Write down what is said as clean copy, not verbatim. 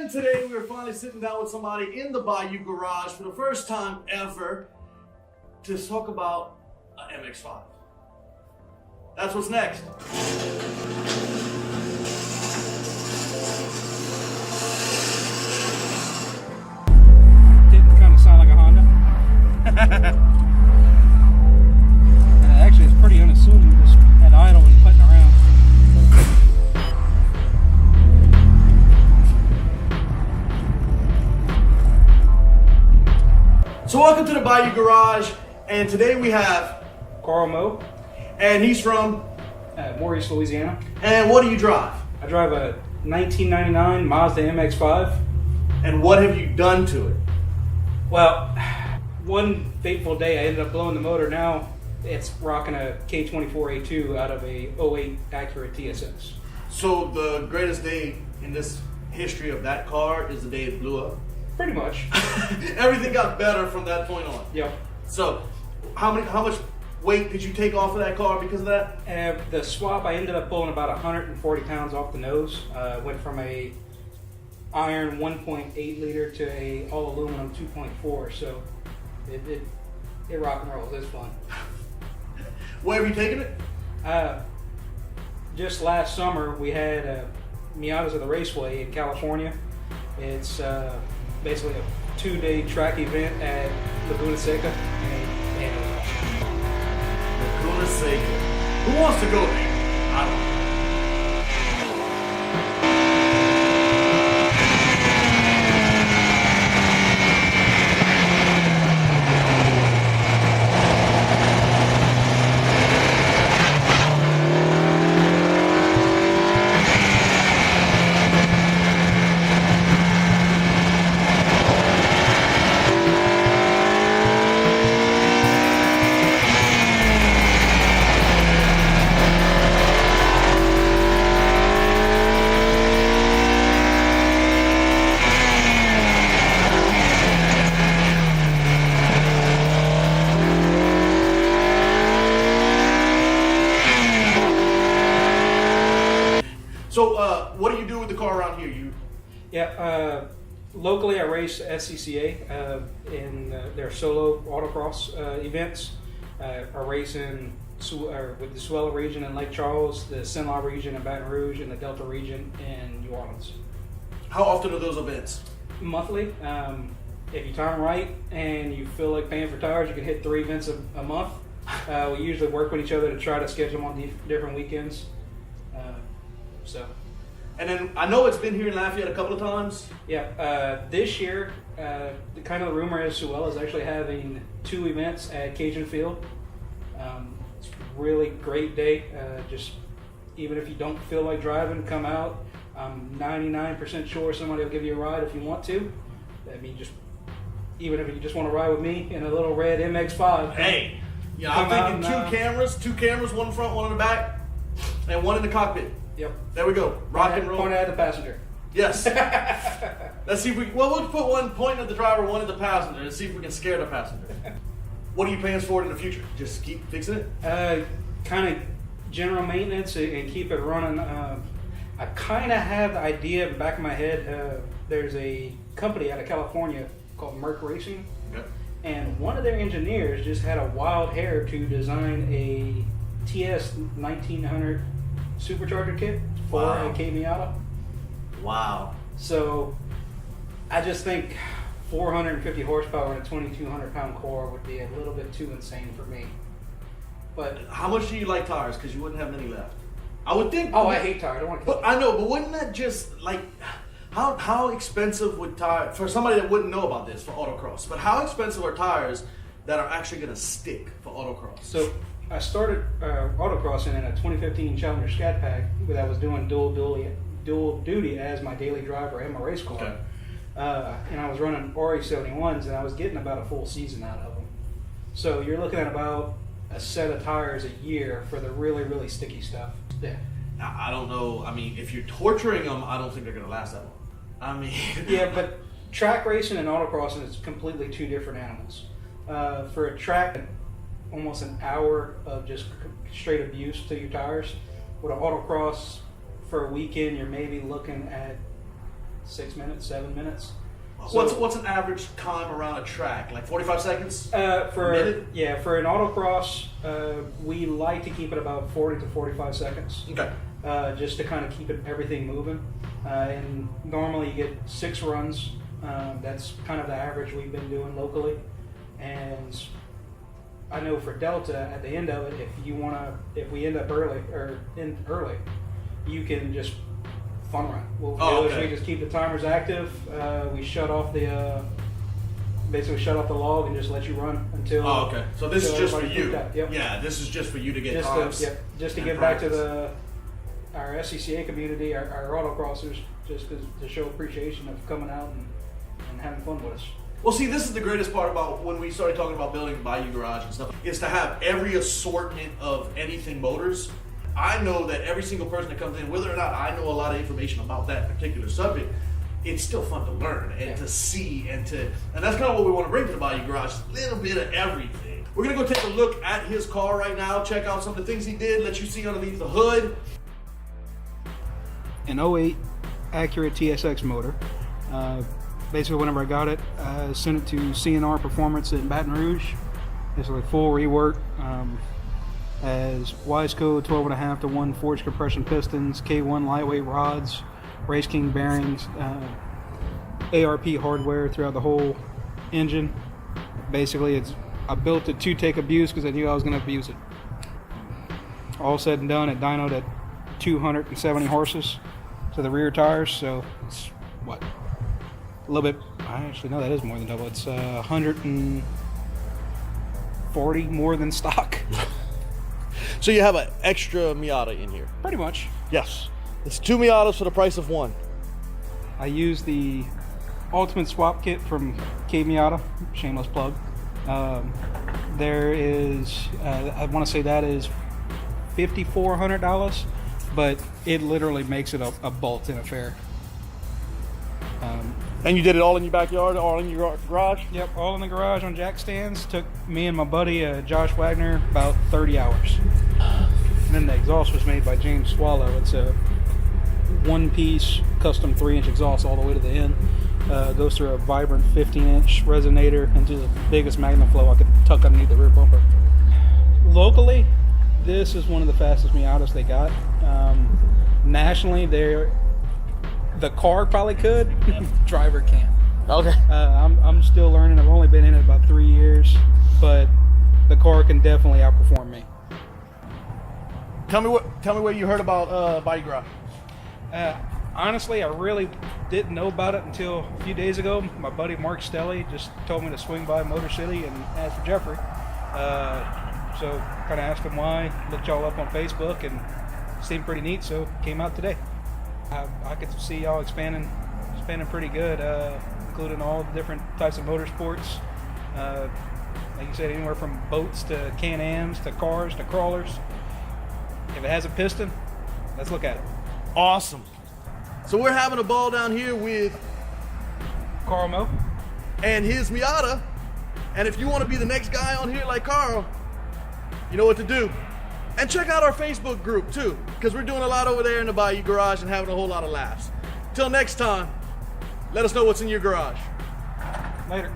And today we're finally sitting down with somebody in the Bayou Garage for the first time ever to talk about an MX-5. That's what's next. Didn't kind of sound like a Honda. Actually, it's pretty unassuming, just at idle and putting around. So welcome to the Bayou Garage, and today we have Meaux, and he's from, Meaux, Louisiana. and what do you drive? I drive a 1999 Mazda MX-5. And what have you done to it? Well, one fateful day I ended up blowing the motor. Now it's rocking a K24A2 out of a '08 Acura TSX. So the greatest day in this history of that car is the day it blew up? Pretty much. Everything got better from that point on. Yep. So how much weight did you take off of that car because of that? The swap, I ended up pulling about 140 pounds off the nose. Went from a iron 1.8 liter to a all aluminum 2.4. So it rock and rolls. It's fun. Where have you taken it? Just last summer we had Miatas of the Raceway in California. It's basically a 2-day track event at Laguna Seca. Laguna Seca. Who wants to go there? I don't know. So, what do you do with the car around here? Locally I race SCCA in their solo autocross events. I race in with the Swella region in Lake Charles, the Sinlaw region in Baton Rouge, and the Delta region in New Orleans. How often are those events? Monthly. If you time right and you feel like paying for tires, you can hit 3 events a month. We usually work with each other to try to schedule them on different weekends. And then I know it's been here in Lafayette a couple of times. Yeah, this year, the kind of the rumor is Suella is actually having 2 events at Cajun Field. It's a really great day. Just even if you don't feel like driving, come out. I'm 99% sure somebody will give you a ride if you want to. I mean, even if you just want to ride with me in a little red MX-5. Hey, I'm thinking two cameras, one in front, one in the back, and one in the cockpit. Yep. There we go. Rock and roll. Point at the passenger. Yes. Let's see if we'll put one point at the driver, one at the passenger, and see if we can scare the passenger. What are you plans for it in the future? Just keep fixing it? Kind of general maintenance and keep it running. I kind of have the idea in the back of my head. There's a company out of California called Merc Racing. Okay. And one of their engineers just had a wild hair to design a TS 1900 supercharger kit for a K Miata. Wow. So I just think 450 horsepower and a 2,200 pound core would be a little bit too insane for me. But how much do you like tires? Because you wouldn't have many left. I would think. Oh, I hate tires. I don't want to. But I know, but wouldn't that just like how expensive would tires for somebody that wouldn't know about this for autocross? But how expensive are tires that are actually going to stick for autocross? So I started autocrossing in a 2015 Challenger Scat Pack that I was doing dual duty as my daily driver and my race car. Okay. And I was running RE 71s and I was getting about a full season out of them. So you're looking at about a set of tires a year for the really, really sticky stuff. Yeah. I don't know. I mean, if you're torturing them, I don't think they're going to last that long. I mean, yeah, but track racing and autocrossing is completely 2 different animals. For a track, almost an hour of just straight abuse to your tires. With an autocross, for a weekend, you're maybe looking at 6 minutes, 7 minutes. What's an average time around a track? Like 45 seconds? For an autocross, we like to keep it about 40 to 45 seconds. Okay. Just to kind of keep everything moving. And normally you get 6 runs. That's kind of the average we've been doing locally. And I know for Delta, at the end of it, if we end up early, you can just fun run. What we do is we just keep the timers active. We shut off basically shut off the log and just let you run until. Oh, okay. So this is just for you. Yep. Yeah, this is just for you to get times. Just to give back to our SCCA community, our autocrossers, just to show appreciation of coming out and having fun with us. Well, see, this is the greatest part about when we started talking about building a Bayou Garage and stuff, is to have every assortment of anything motors. I know that every single person that comes in, whether or not I know a lot of information about that particular subject, it's still fun to learn and to see and that's kind of what we want to bring to the Bayou Garage, a little bit of everything. We're gonna go take a look at his car right now, check out some of the things he did, let you see underneath the hood. An 08 Acura TSX motor. Basically, whenever I got it, I sent it to CNR Performance in Baton Rouge. Basically, full rework. Has Wiseco 12.5 to 1 forged compression pistons, K1 lightweight rods, Race King bearings, ARP hardware throughout the whole engine. Basically, I built it to take abuse because I knew I was going to abuse it. All said and done, it dynoed at 270 horses to the rear tires, so it's what? A little bit, actually no, that is more than double. It's 140 more than stock. So you have an extra Miata in here? Pretty much. Yes. It's 2 Miatas for the price of 1. I use the Ultimate Swap Kit from K Miata, shameless plug. There is, I want to say that is $5,400, but it literally makes it a bolt-in affair. And you did it all in your backyard, all in your garage? Yep, all in the garage on jack stands. Took me and my buddy, Josh Wagner, about 30 hours. And then the exhaust was made by James Swallow. It's a one-piece custom 3-inch exhaust all the way to the end. Goes through a vibrant 15-inch resonator into the biggest magnum flow I could tuck underneath the rear bumper. Locally, this is one of the fastest Miatas they got. Nationally, the car probably could, driver can't. Okay. I'm still learning. I've only been in it about 3 years, but the car can definitely outperform me. Tell me what you heard about Bayou Garage. Honestly, I really didn't know about it until a few days ago. My buddy Mark Stelly just told me to swing by Motor City and ask for Jeffrey. So kind of asked him why, looked y'all up on Facebook, and it seemed pretty neat, so came out today. I could see y'all expanding pretty good, including all the different types of motorsports. Like you said, anywhere from boats to Can-Ams to cars to crawlers. If it has a piston, let's look at it. Awesome. So we're having a ball down here with Carl Meaux and his Miata. And if you want to be the next guy on here like Carl, you know what to do. And check out our Facebook group too, because we're doing a lot over there in the Bayou Garage and having a whole lot of laughs. Till next time, let us know what's in your garage. Later.